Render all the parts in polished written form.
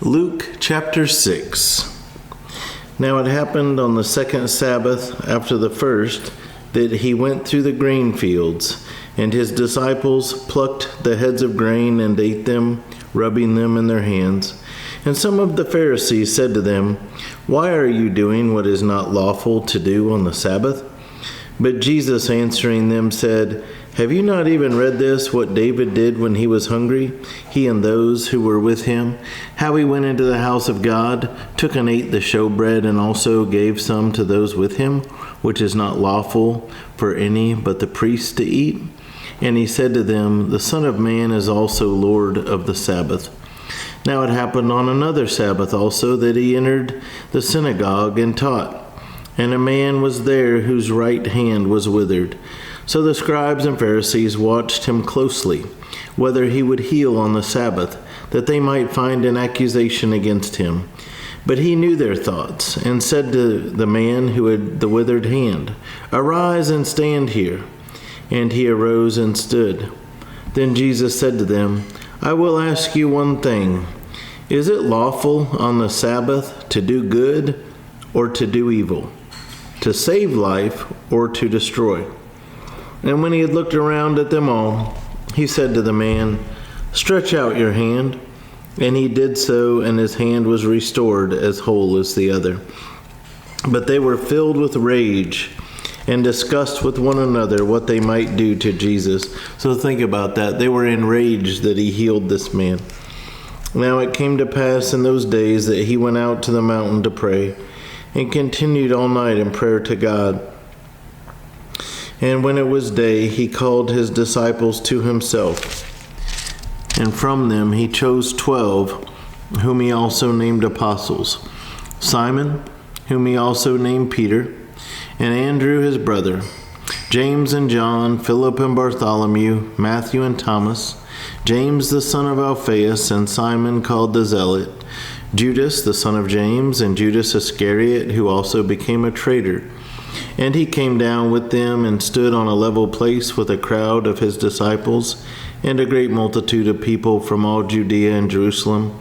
Luke chapter 6. Now it happened on the second Sabbath after the first that he went through the grain fields, and his disciples plucked the heads of grain and ate them, rubbing them in their hands. And some of the Pharisees said to them, "Why are you doing what is not lawful to do on the Sabbath?" But Jesus answering them said, "Have you not even read this, what David did when he was hungry, he and those who were with him, how he went into the house of God, took and ate the showbread, and also gave some to those with him, which is not lawful for any but the priests to eat? And he said to them, The Son of Man is also Lord of the Sabbath." Now it happened on another Sabbath also that he entered the synagogue and taught. And a man was there whose right hand was withered. So the scribes and Pharisees watched him closely, whether he would heal on the Sabbath, that they might find an accusation against him. But he knew their thoughts, and said to the man who had the withered hand, "Arise and stand here." And he arose and stood. Then Jesus said to them, "I will ask you one thing. Is it lawful on the Sabbath to do good or to do evil? To save life or to destroy?" And when he had looked around at them all, he said to the man, "Stretch out your hand." And he did so, and his hand was restored as whole as the other. But they were filled with rage and discussed with one another what they might do to Jesus. So think about that. They were enraged that he healed this man. Now it came to pass in those days that he went out to the mountain to pray, and continued all night in prayer to God. And when it was day, he called his disciples to himself, and from them he chose 12, whom he also named apostles: Simon, whom he also named Peter, and Andrew his brother, James and John, Philip and Bartholomew, Matthew and Thomas, James the son of Alphaeus, and Simon called the Zealot, Judas the son of James, and Judas Iscariot, who also became a traitor. And he came down with them and stood on a level place with a crowd of his disciples and a great multitude of people from all Judea and Jerusalem,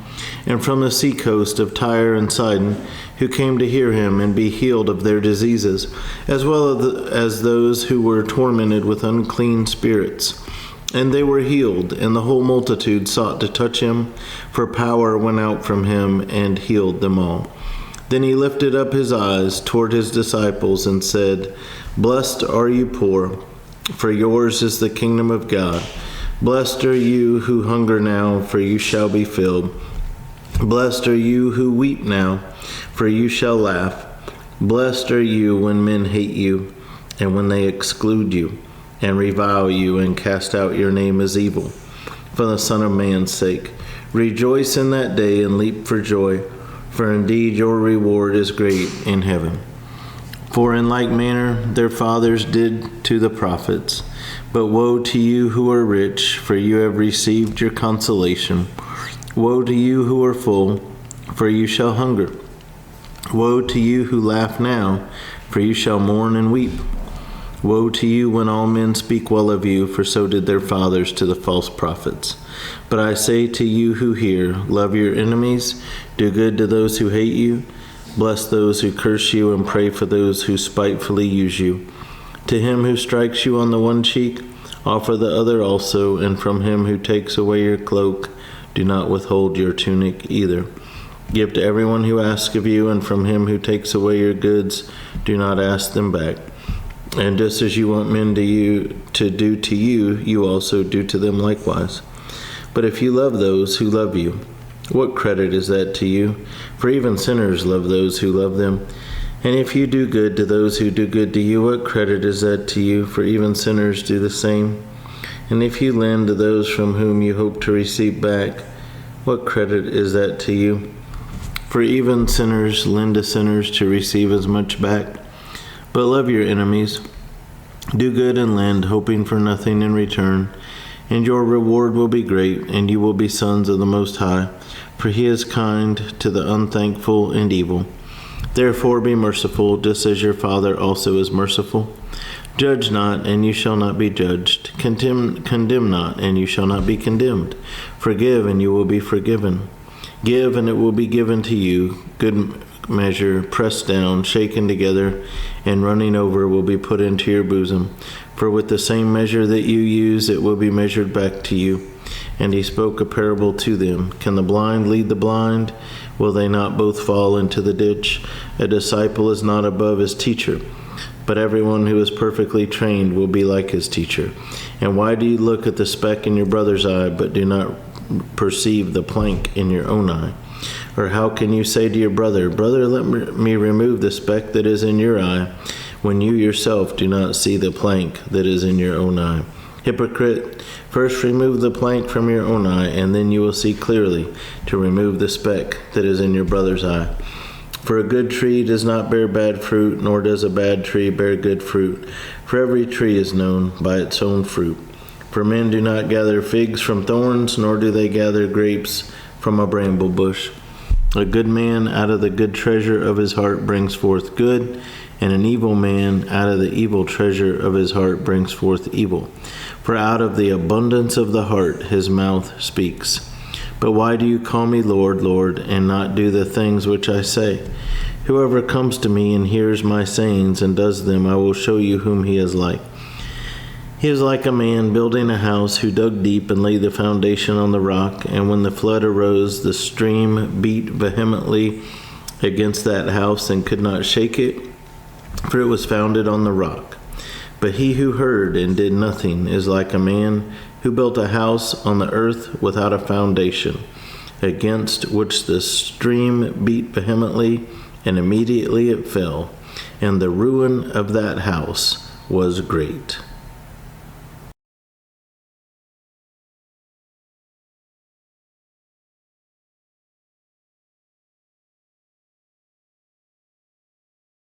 and from the seacoast of Tyre and Sidon, who came to hear him and be healed of their diseases, as well as those who were tormented with unclean spirits. And they were healed, and the whole multitude sought to touch him, for power went out from him and healed them all. Then he lifted up his eyes toward his disciples and said, "Blessed are you poor, for yours is the kingdom of God. Blessed are you who hunger now, for you shall be filled. Blessed are you who weep now, for you shall laugh. Blessed are you when men hate you, and when they exclude you, and revile you, and cast out your name as evil, for the Son of Man's sake. Rejoice in that day and leap for joy, for indeed your reward is great in heaven. For in like manner their fathers did to the prophets. But woe to you who are rich, for you have received your consolation. Woe to you who are full, for you shall hunger. Woe to you who laugh now, for you shall mourn and weep. Woe to you when all men speak well of you, for so did their fathers to the false prophets. But I say to you who hear, love your enemies, do good to those who hate you, bless those who curse you, and pray for those who spitefully use you. To him who strikes you on the one cheek, offer the other also, and from him who takes away your cloak, do not withhold your tunic either. Give to everyone who asks of you, and from him who takes away your goods, do not ask them back. And just as you want men to do to you, you also do to them likewise. But if you love those who love you, what credit is that to you? For even sinners love those who love them. And if you do good to those who do good to you, what credit is that to you? For even sinners do the same. And if you lend to those from whom you hope to receive back, what credit is that to you? For even sinners lend to sinners to receive as much back. But love your enemies, do good and lend, hoping for nothing in return, and your reward will be great, and you will be sons of the Most High, for he is kind to the unthankful and evil. Therefore be merciful, just as your Father also is merciful. Judge not, and you shall not be judged. Condemn not, and you shall not be condemned. Forgive, and you will be forgiven. Give, and it will be given to you. Good measure, pressed down, shaken together, and running over will be put into your bosom. For with the same measure that you use, it will be measured back to you. And he spoke a parable to them. Can the blind lead the blind? Will they not both fall into the ditch? A disciple is not above his teacher, but everyone who is perfectly trained will be like his teacher. And why do you look at the speck in your brother's eye, but do not perceive the plank in your own eye? Or how can you say to your brother, Brother, let me remove the speck that is in your eye, when you yourself do not see the plank that is in your own eye? Hypocrite, first remove the plank from your own eye, and then you will see clearly to remove the speck that is in your brother's eye. For a good tree does not bear bad fruit, nor does a bad tree bear good fruit. For every tree is known by its own fruit. For men do not gather figs from thorns, nor do they gather grapes from a bramble bush. A good man out of the good treasure of his heart brings forth good, and an evil man out of the evil treasure of his heart brings forth evil. For out of the abundance of the heart his mouth speaks. But why do you call me Lord, Lord, and not do the things which I say? Whoever comes to me and hears my sayings and does them, I will show you whom he is like. He is like a man building a house who dug deep and laid the foundation on the rock, and when the flood arose, the stream beat vehemently against that house and could not shake it, for it was founded on the rock. But he who heard and did nothing is like a man who built a house on the earth without a foundation, against which the stream beat vehemently, and immediately it fell, and the ruin of that house was great.